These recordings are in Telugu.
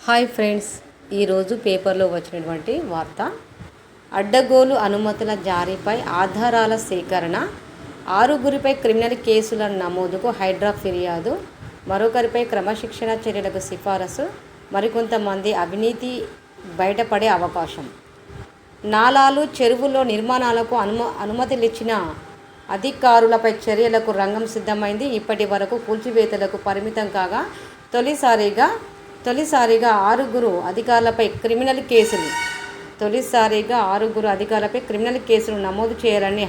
హాయ్ ఫ్రెండ్స్, ఈరోజు పేపర్లో వచ్చినటువంటి వార్త. అడ్డగోలు అనుమతుల జారీపై ఆధారాల సేకరణ, 6గురిపై క్రిమినల్ కేసుల నమోదుకు హైడ్రా ఫిర్యాదు, మరొకరిపై క్రమశిక్షణ చర్యలకు సిఫారసు, మరికొంతమంది అవినీతి బయటపడే అవకాశం. నాలాలు, చెరువుల్లో నిర్మాణాలకు అనుమతులిచ్చిన అధికారులపై చర్యలకు రంగం సిద్ధమైంది. ఇప్పటి వరకు కూల్చివేతలకు పరిమితం కాగా తొలిసారిగా 6గురు అధికారులపై క్రిమినల్ కేసులు నమోదు చేయాలని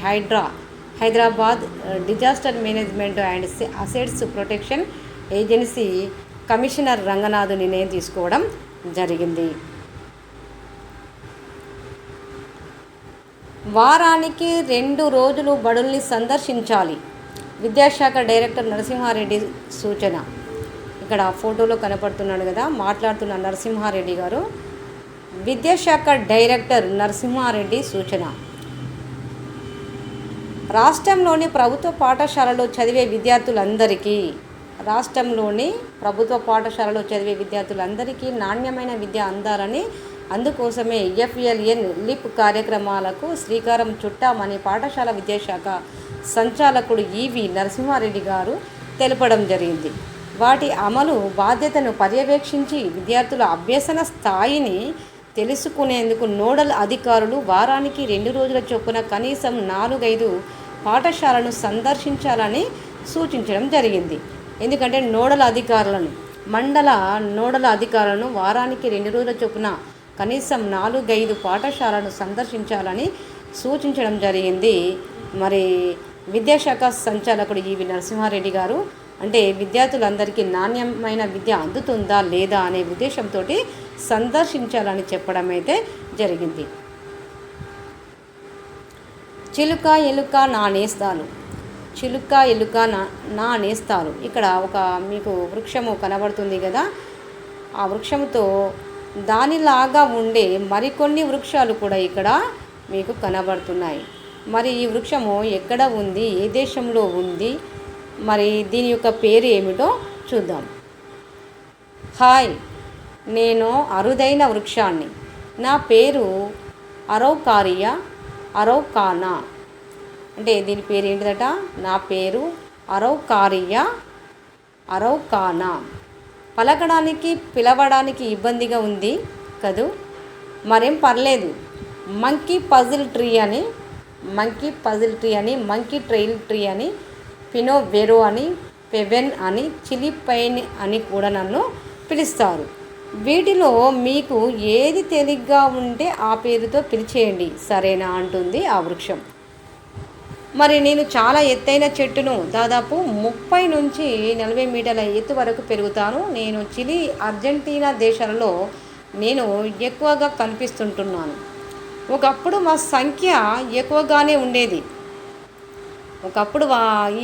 Hyderabad disaster management and assets protection agency commissioner Ranganath నిర్ణయం తీసుకోవడం జరిగింది. వారానికి 2 రోజులు బడుల్ని సందర్శించాలి, విద్యాశాఖ డైరెక్టర్ నరసింహారెడ్డి సూచన. ఇక్కడ ఫోటోలో కనపడుతున్నాడు కదా, మాట్లాడుతున్న నరసింహారెడ్డి గారు. విద్యాశాఖ డైరెక్టర్ నరసింహారెడ్డి సూచన. రాష్ట్రంలోని ప్రభుత్వ పాఠశాలలో చదివే విద్యార్థులందరికీ నాణ్యమైన విద్య అందాలని, అందుకోసమే FLN లిప్ కార్యక్రమాలకు శ్రీకారం చుట్టామని పాఠశాల విద్యాశాఖ సంచాలకుడు ఈవి నరసింహారెడ్డి గారు తెలపడం జరిగింది. వాటి అమలు బాధ్యతను పర్యవేక్షించి విద్యార్థుల అభ్యసన స్థాయిని తెలుసుకునేందుకు నోడల్ అధికారులు వారానికి 2 రోజుల చొప్పున కనీసం 4-5 పాఠశాలను సందర్శించాలని సూచించడం జరిగింది. ఎందుకంటే మండల నోడల్ అధికారులను వారానికి 2 రోజుల చొప్పున కనీసం 4-5 పాఠశాలను సందర్శించాలని సూచించడం జరిగింది. మరి విద్యాశాఖ సంచాలకుడు ఈవి నరసింహారెడ్డి గారు అంటే విద్యార్థులందరికీ నాణ్యమైన విద్య అందుతుందా లేదా అనే ఉద్దేశంతో సందర్శించాలని చెప్పడం అయితే జరిగింది. చిలుక ఎలుక నా నేస్తాలు. ఇక్కడ ఒక మీకు వృక్షము కనబడుతుంది కదా, ఆ వృక్షంతో దానిలాగా ఉండే మరికొన్ని వృక్షాలు కూడా ఇక్కడ మీకు కనబడుతున్నాయి. మరి ఈ వృక్షము ఎక్కడ ఉంది, ఏ దేశంలో ఉంది, మరి దీని యొక్క పేరు ఏమిటో చూద్దాం. హాయ్, నేను అరుదైన వృక్షాన్ని. నా పేరు అరౌకానా. అంటే దీని పేరు ఏంటిదట? నా పేరు అరౌకానా. పలకడానికి పిలవడానికి ఇబ్బందిగా ఉంది కదూ, మరేం పర్లేదు. మంకీ పజిల్ ట్రీ అని, మంకీ ట్రైల్ ట్రీ అని, పినోవెరో అని, పెవెన్ అని, చిల్లీ పైన్ అని కూడా నన్ను పిలుస్తారు. వీటిలో మీకు ఏది తేలిగ్గా ఉంటే ఆ పేరుతో పిలిచేయండి, సరేనా అంటుంది ఆ వృక్షం. మరి నేను చాలా ఎత్తైన చెట్టును, దాదాపు 30 నుంచి 40 మీటర్ల ఎత్తు వరకు పెరుగుతాను. నేను చిలీ, అర్జెంటీనా దేశాలలో నేను ఎక్కువగా కనిపిస్తుంటున్నాను. ఒకప్పుడు మా సంఖ్య ఎక్కువగానే ఉండేది.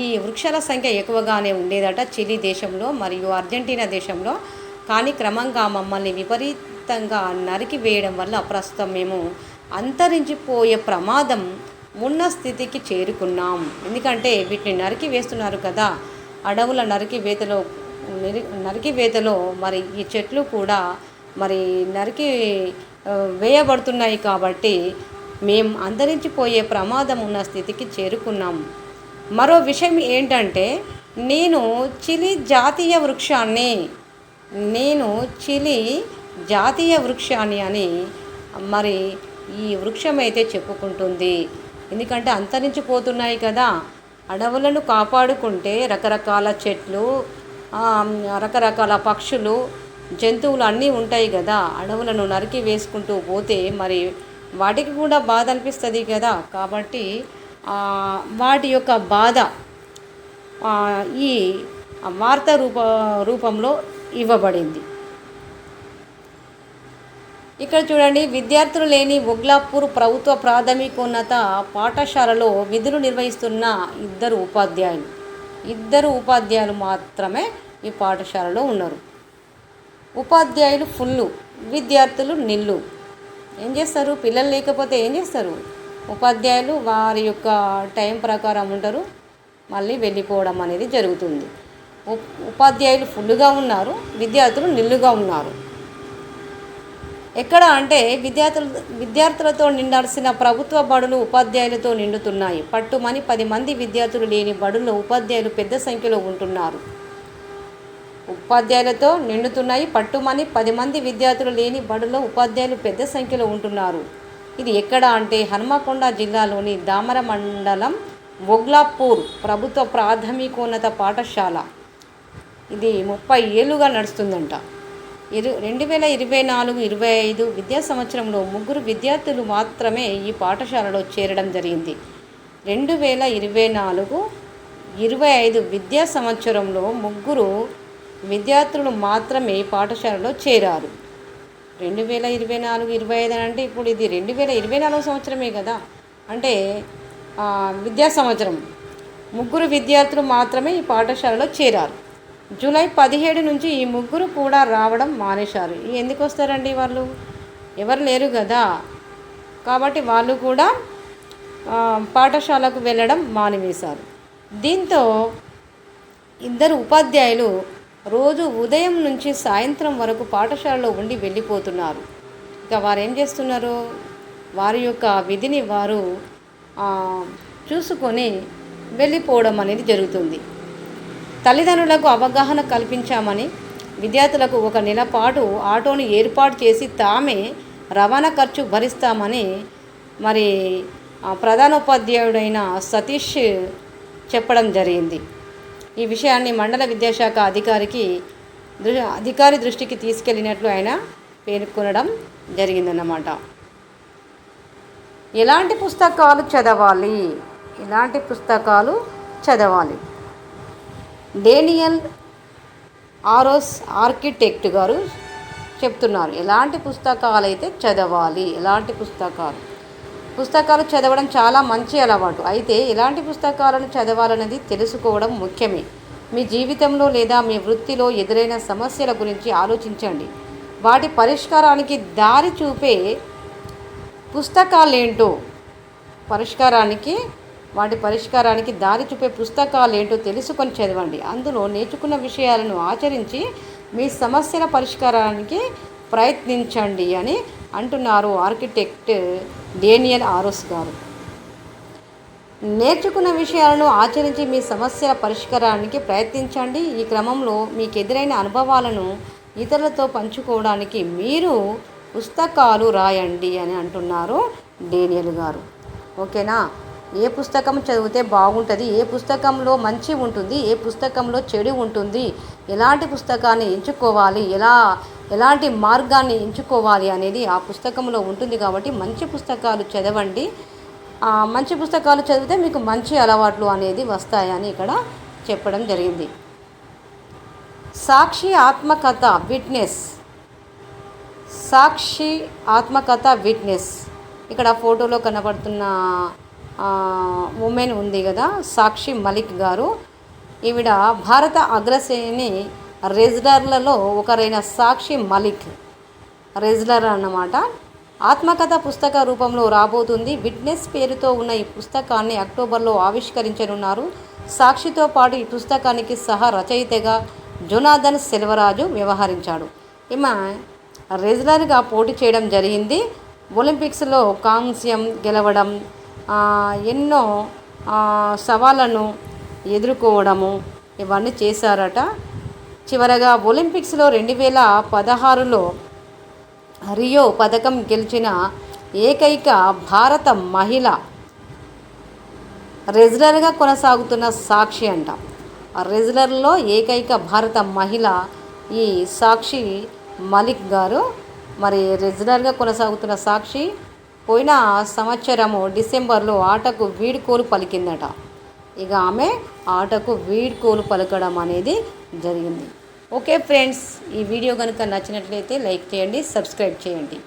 ఈ వృక్షాల సంఖ్య ఎక్కువగానే ఉండేదట చిలీ దేశంలో మరియు అర్జెంటీనా దేశంలో. కానీ క్రమంగా మమ్మల్ని విపరీతంగా నరికి వేయడం వల్ల ప్రస్తుతం మేము అంతరించిపోయే ప్రమాదం ఉన్న స్థితికి చేరుకున్నాం. ఎందుకంటే వీటిని నరికి వేస్తున్నారు కదా, అడవుల నరికివేతలో మరి ఈ చెట్లు కూడా మరి నరికి వేయబడుతున్నాయి. కాబట్టి మేము అంతరించిపోయే ప్రమాదం ఉన్న స్థితికి చేరుకున్నాం. మరో విషయం ఏంటంటే నేను చిలీ జాతీయ వృక్షాన్ని అని మరి ఈ వృక్షం అయితే చెప్పుకుంటుంది. ఎందుకంటే అంతరించిపోతున్నాయి కదా, అడవులను కాపాడుకుంటే రకరకాల చెట్లు, రకరకాల పక్షులు, జంతువులు అన్నీ ఉంటాయి కదా. అడవులను నరికి వేసుకుంటూ పోతే మరి వాటికి కూడా బాధ అనిపిస్తుంది కదా. కాబట్టి వాటి యొక్క బాధ ఈ వార్త రూపంలో ఇవ్వబడింది. ఇక్కడ చూడండి, విద్యార్థులు లేని ఒగ్లాపూర్ ప్రభుత్వ ప్రాథమికోన్నత పాఠశాలలో విధులు నిర్వహిస్తున్న ఇద్దరు ఉపాధ్యాయులు మాత్రమే ఈ పాఠశాలలో ఉన్నారు. ఉపాధ్యాయులు ఫుల్లు, విద్యార్థులు నిల్లు. ఏం చేస్తారు? పిల్లలు లేకపోతే ఏం చేస్తారు? ఉపాధ్యాయులు వారి యొక్క టైం ప్రకారం ఉంటారు, మళ్ళీ వెళ్ళిపోవడం అనేది జరుగుతుంది. ఉపాధ్యాయులు ఫుల్లుగా ఉన్నారు, విద్యార్థులు నిల్లుగా ఉన్నారు. ఎక్కడ అంటే విద్యార్థులతో నిండాల్సిన ప్రభుత్వ బడులు ఉపాధ్యాయులతో నిండుతున్నాయి. పట్టుమని 10 మంది విద్యార్థులు లేని బడుల్లో ఉపాధ్యాయులు పెద్ద సంఖ్యలో ఉంటున్నారు. ఉపాధ్యాయులతో నిండుతున్నాయి. పట్టుమని 10 మంది విద్యార్థులు లేని బడుల్లో ఉపాధ్యాయులు పెద్ద సంఖ్యలో ఉంటున్నారు. ఇది ఎక్కడ అంటే హన్మకొండ జిల్లాలోని దామర మండలం మొగ్లాపూర్ ప్రభుత్వ ప్రాథమికోన్నత పాఠశాల. ఇది 30 ఏళ్ళుగా నడుస్తుందంట. 2024-25 విద్యా సంవత్సరంలో 3 విద్యార్థులు మాత్రమే ఈ పాఠశాలలో చేరడం జరిగింది. 2024-25 విద్యా సంవత్సరంలో 3 విద్యార్థులు మాత్రమే పాఠశాలలో చేరారు. 2024-25 అంటే ఇప్పుడు ఇది 2024 సంవత్సరమే కదా. అంటే విద్యా సంవత్సరం 3 విద్యార్థులు మాత్రమే ఈ పాఠశాలలో చేరారు. జూలై 17 నుంచి ఈ 3 కూడా రావడం మానేశారు. ఎందుకు వస్తారండి? వాళ్ళు ఎవరు లేరు కదా, కాబట్టి వాళ్ళు కూడా పాఠశాలకు వెళ్ళడం మానివేశారు. దీంతో 2 ఉపాధ్యాయులు రోజు ఉదయం నుంచి సాయంత్రం వరకు పాఠశాలలో ఉండి వెళ్ళిపోతున్నారు. ఇక వారు ఏం చేస్తున్నారు? వారి యొక్క విధిని వారు చూసుకొని వెళ్ళిపోవడం అనేది జరుగుతుంది. తల్లిదండ్రులకు అవగాహన కల్పించామని విద్యార్థులకు 1 నెల పాటు ఆటోను ఏర్పాటు చేసి తామే రవాణా ఖర్చు భరిస్తామని మరి ప్రధానోపాధ్యాయుడైన సతీష్ చెప్పడం జరిగింది. ఈ విషయాన్ని మండల విద్యాశాఖ అధికారి దృష్టికి తీసుకెళ్ళినట్లు ఆయన పేర్కొనడం జరిగిందన్నమాట. ఎలాంటి పుస్తకాలు చదవాలి? డేనియల్ ఆరోస్ ఆర్కిటెక్ట్ గారు చెప్తున్నారు ఎలాంటి పుస్తకాలు అయితే చదవాలి. పుస్తకాలు చదవడం చాలా మంచి అలవాటు. అయితే ఎలాంటి పుస్తకాలను చదవాలన్నది తెలుసుకోవడం ముఖ్యమే. మీ జీవితంలో లేదా మీ వృత్తిలో ఎదురైన సమస్యల గురించి ఆలోచించండి. వాటి పరిష్కారానికి దారి చూపే పుస్తకాలేంటో తెలుసుకొని చదవండి. అందులో నేర్చుకున్న విషయాలను ఆచరించి మీ సమస్యల పరిష్కారానికి ప్రయత్నించండి అని అంటున్నారు ఆర్కిటెక్ట్ డేనియల్ ఆరోస్ గారు. నేర్చుకున్న విషయాలను ఆచరించి మీ సమస్యల పరిష్కారానికి ప్రయత్నించండి. ఈ క్రమంలో మీకు ఎదురైన అనుభవాలను ఇతరులతో పంచుకోవడానికి మీరు పుస్తకాలు రాయండి అని అంటున్నారు డేనియల్ గారు. ఓకేనా? ఏ పుస్తకం చదివితే బాగుంటుంది, ఏ పుస్తకంలో మంచి ఉంటుంది, ఏ పుస్తకంలో చెడు ఉంటుంది, ఎలాంటి పుస్తకాన్ని ఎంచుకోవాలి, ఎలాంటి మార్గాన్ని ఎంచుకోవాలి అనేది ఆ పుస్తకంలో ఉంటుంది. కాబట్టి మంచి పుస్తకాలు చదవండి. మంచి పుస్తకాలు చదివితే మీకు మంచి అలవాట్లు అనేది వస్తాయని ఇక్కడ చెప్పడం జరిగింది. సాక్షి ఆత్మకథ విట్నెస్. ఇక్కడ ఫోటోలో కనబడుతున్న ఉమెన్ ఉంది కదా, సాక్షి మలిక్ గారు. ఈవిడ భారత అగ్రశ్రేణి రెజ్లర్లలో ఒకరైన సాక్షి మలిక్ రెజ్లర్ అన్నమాట. ఆత్మకథ పుస్తక రూపంలో రాబోతుంది. విట్నెస్ పేరుతో ఉన్న ఈ పుస్తకాన్ని అక్టోబర్లో ఆవిష్కరించనున్నారు. సాక్షితో పాటు ఈ పుస్తకానికి సహా రచయితగా జొనాథన్ సెల్వరాజు వ్యవహరించాడు. ఈమె రెజ్లర్గా పోటీ చేయడం జరిగింది. ఒలింపిక్స్లో కాంస్యం గెలవడం, ఎన్నో సవాళ్ళను ఎదుర్కోవడము ఇవన్నీ చేశారట. చివరగా ఒలింపిక్స్లో 2016లో రియో పథకం గెలిచిన ఏకైక భారత మహిళ రెజ్లర్గా కొనసాగుతున్న సాక్షి అంట. రెజ్లర్లో ఏకైక భారత మహిళ ఈ సాక్షి మలిక్ గారు. మరి రెజ్లర్గా కొనసాగుతున్న సాక్షి పోయిన సంవత్సరము డిసెంబర్లో ఆటకు వీడ్కోలు పలికిందట. ఇక ఆమె ఆటకు వీడ్కోలు పలకడం అనేది జరిగింది. ఓకే ఫ్రెండ్స్, ఈ వీడియో కనుక నచ్చినట్లయితే లైక్ చేయండి, సబ్స్క్రైబ్ చేయండి.